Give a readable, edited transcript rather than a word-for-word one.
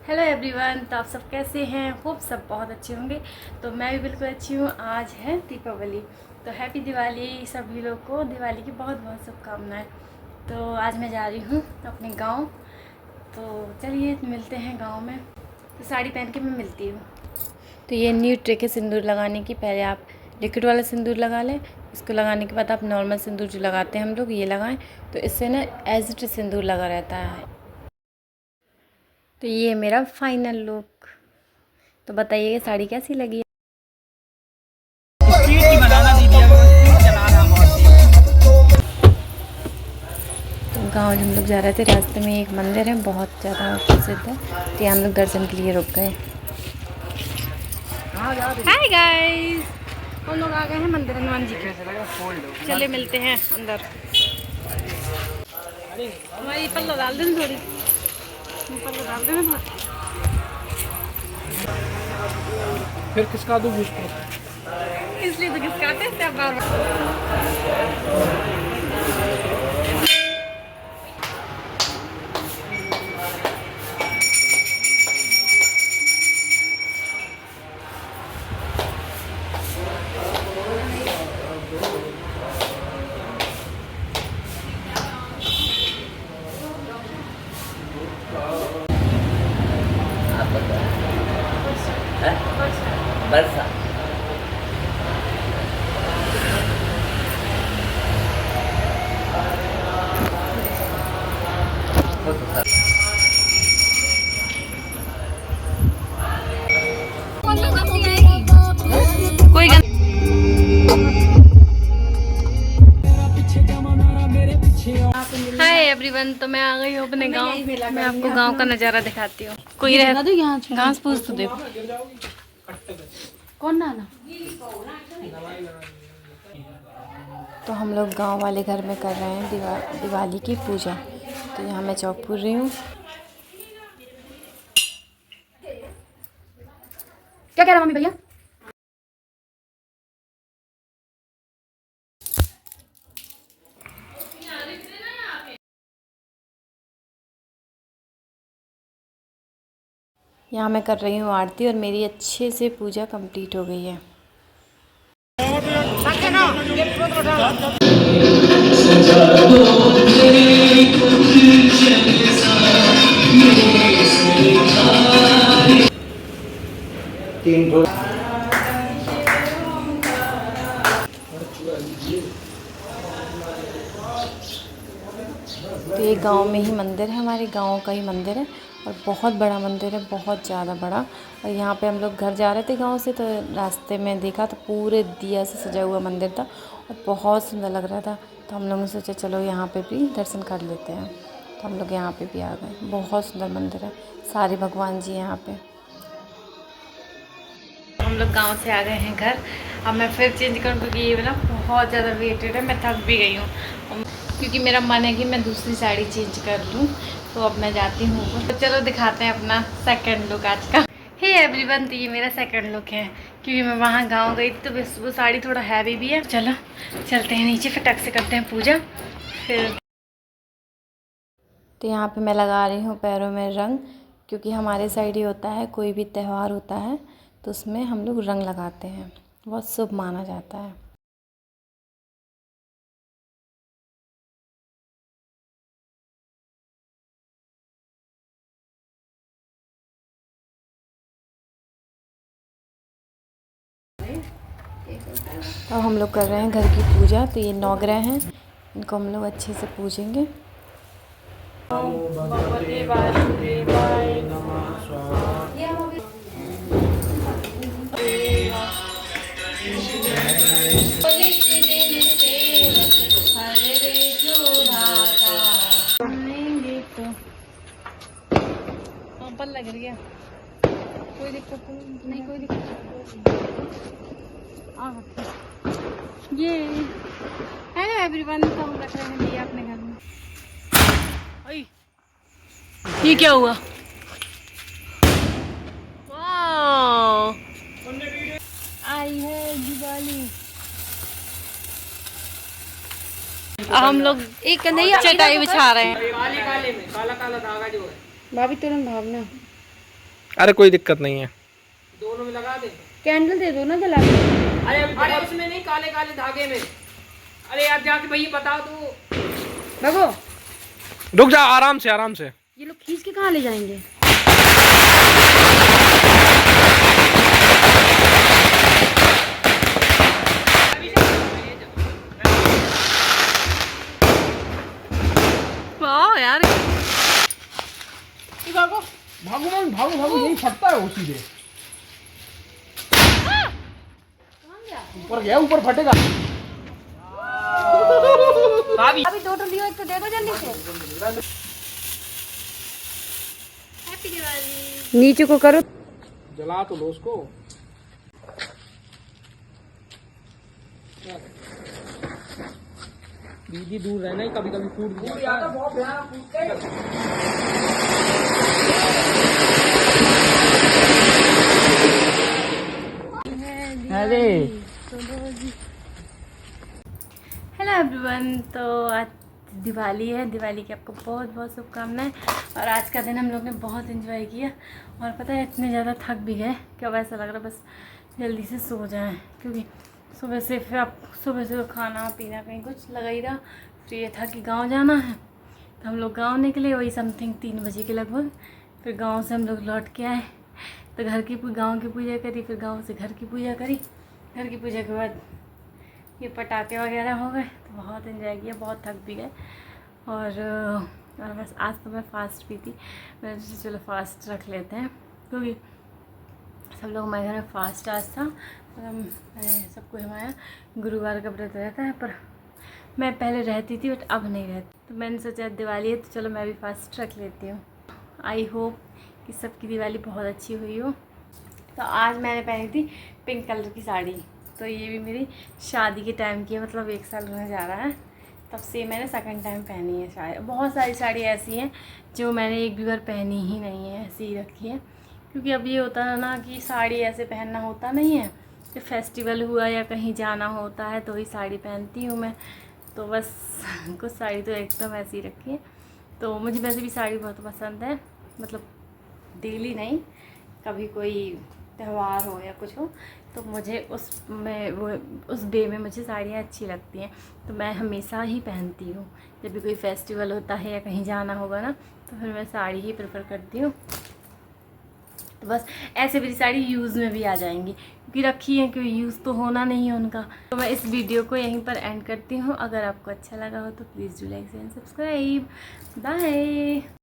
Hello everyone, तो आप सब कैसे हैं? होप सब बहुत अच्छे होंगे। तो मैं भी बिल्कुल अच्छी हूँ। आज है दीपावली, तो हैप्पी दिवाली सभी लोग को। दिवाली की बहुत बहुत शुभकामनाएं। तो आज मैं जा रही हूँ अपने गांव। तो चलिए मिलते हैं गांव में। तो साड़ी पहन के मैं मिलती हूँ। तो ये न्यू ट्रिक है सिंदूर लगाने की। पहले आप लिक्विड वाला सिंदूर लगा लें। इसको लगाने के बाद आप नॉर्मल सिंदूर जो लगाते हैं हम लोग, ये लगाएं। तो इससे ना एज इट सिंदूर लगा रहता है। तो ये मेरा फाइनल लुक। तो बताइए साड़ी कैसी लगी। स्पीड की बनाना दीदी, अभी वो स्पीड चला रहा बहुत। तो गांव हम लोग जा रहे थे, रास्ते में एक मंदिर है बहुत ज़्यादा प्रसिद्ध है, तो यहाँ हम लोग दर्शन के लिए रुक गए। हाय गाइस, हम लोग आ गए हैं मंदिर हनुमान जी के। चले मिलते हैं अंदर। हमारी पल्ला डाल देना थोड़ी, पल्ला डाल देना थोड़ी। फिर किसका दूँ उसको? इसलिए तो किसकाते हैं बार बार। बरसा कोई हाय एवरीवन, तो मैं आ गई हूँ अपने गांव। मैं आपको गांव का नज़ारा दिखाती हूँ। कोई रह घास फूस तो देखो। कौन ना तो हम लोग गांव वाले घर में कर रहे हैं दिवाली की पूजा। तो यहाँ मैं चौक पूर रही हूँ। क्या कह रहा मम्मी भैया? यहाँ मैं कर रही हूँ आरती और मेरी अच्छे से पूजा कंप्लीट हो गई है। तो ये गांव में ही मंदिर है, हमारे गांव का ही मंदिर है और बहुत बड़ा मंदिर है, बहुत ज़्यादा बड़ा। और यहाँ पे हम लोग घर जा रहे थे गांव से, तो रास्ते में देखा तो पूरे दिया से सजा हुआ मंदिर था और बहुत सुंदर लग रहा था। तो हम लोगों ने सोचा चलो यहाँ पे भी दर्शन कर लेते हैं। तो हम लोग यहाँ पे भी आ गए। बहुत सुंदर मंदिर है, सारे भगवान जी यहाँ पे। हम लोग गांव से आ गए हैं घर। अब मैं फिर चेंज करूँ क्योंकि ये ना बहुत ज़्यादा वेटेड है, मैं थक भी गई हूँ। क्योंकि मेरा मन है कि मैं दूसरी साड़ी चेंज कर लूँ। तो अब मैं जाती हूँ। तो चलो दिखाते हैं अपना सेकंड लुक आज का। हे एवरीवन, तो ये मेरा सेकंड लुक है क्योंकि मैं वहाँ गांव गई थी, तो वो साड़ी थोड़ा हैवी भी है। चलो चलते हैं नीचे, फिर टक से करते हैं पूजा फिर। तो यहाँ पे मैं लगा रही हूँ पैरों में रंग, क्योंकि हमारे साइड ही होता है, कोई भी त्यौहार होता है तो उसमें हम लोग रंग लगाते हैं, बहुत शुभ माना जाता है। अब हम लोग कर रहे हैं घर की पूजा। तो ये नवग्रह हैं, इनको हम लोग अच्छे से पूजेंगे। लग रही है, कोई दिक्कत नहीं, कोई दिक्कत नहीं। ये हेलो एवरीवन, तो हम रख रहे हैं दिया अपने घर में। ये क्या हुआ? वाह, आई है दिवाली। हम लोग एक नहीं चटाई बिछा रहे हैं। काले काले में काला काला धागा जो है। भाभी तुरंत भागना। अरे कोई दिक्कत नहीं है। दोनों में लगा दे। कैंडल दे दो ना जला के। अरे उसमें नहीं, काले काले धागे में। अरे यार जाके भैया बताओ तू। भगो, रुक जा, आराम से आराम से। ये लोग खींच के कहाँ ले जाएंगे? वाह यार, भागो भागो भागो भागो, यही फटता है वो सीधे ऊपर गया, ऊपर फटेगा। अभी दो तो लियो, एक तो दे दो जल्दी से। हैप्पी दिवाली। नीचे को करो, जला तो लो उसको। दीदी दूर रहना ही, कभी कभी फूट जाता है। हेलो एवरीवन, तो आज दिवाली है। दिवाली की आपको बहुत बहुत शुभकामनाएं। और आज का दिन हम लोग ने बहुत एंजॉय किया, और पता है इतने ज़्यादा थक भी गए कि अब ऐसा लग रहा बस जल्दी से सो जाएं, क्योंकि सुबह से फिर आप सुबह से खाना पीना कहीं कुछ लगा ही रहा। फिर ये था कि गांव जाना है, तो हम लोग गांव निकले वही समथिंग 3 बजे के लगभग। फिर गांव से हम लोग लौट के आए, तो गांव की पूजा करी, फिर गांव से घर की पूजा करी। घर की पूजा के बाद ये पटाखे वगैरह हो गए, तो बहुत एंजॉय किया, बहुत थक भी गए। और बस आज तो मैं फास्ट भी थी, मैंने सोचा चलो फास्ट रख लेते हैं, क्योंकि सब लोग हमारे घर में फास्ट आज था। सबको हमारा गुरुवार का व्रत रहता है, पर मैं पहले रहती थी बट अब नहीं रहती, तो मैंने सोचा दिवाली है तो चलो मैं भी फास्ट रख लेती हूँ। आई होप कि सबकी दिवाली बहुत अच्छी हुई हो। तो आज मैंने पहनी थी पिंक कलर की साड़ी, तो ये भी मेरी शादी के टाइम की है, मतलब 1 साल होने जा रहा है, तब से मैंने सेकंड टाइम पहनी है साड़ी। बहुत सारी साड़ी ऐसी हैं जो मैंने एक भी बार पहनी ही नहीं है, ऐसी ही रखी है, क्योंकि अब ये होता है ना कि साड़ी ऐसे पहनना होता नहीं है, कि फेस्टिवल हुआ या कहीं जाना होता है तो ही साड़ी पहनती हूँ मैं। तो बस कुछ साड़ी तो एकदम ऐसी रखी है। तो मुझे वैसे भी साड़ी बहुत पसंद है, मतलब डेली नहीं, कभी कोई त्यौहार हो या कुछ हो तो मुझे उस डे में मुझे साड़ियाँ अच्छी लगती हैं, तो मैं हमेशा ही पहनती हूँ। जब भी कोई फेस्टिवल होता है या कहीं जाना होगा ना, तो फिर मैं साड़ी ही प्रेफर करती हूँ। तो बस ऐसे मेरी साड़ी यूज़ में भी आ जाएंगी, क्योंकि रखी है, क्योंकि यूज़ तो होना नहीं है उनका। तो मैं इस वीडियो को यहीं पर एंड करती हूँ। अगर आपको अच्छा लगा हो तो please do like and subscribe. Bye.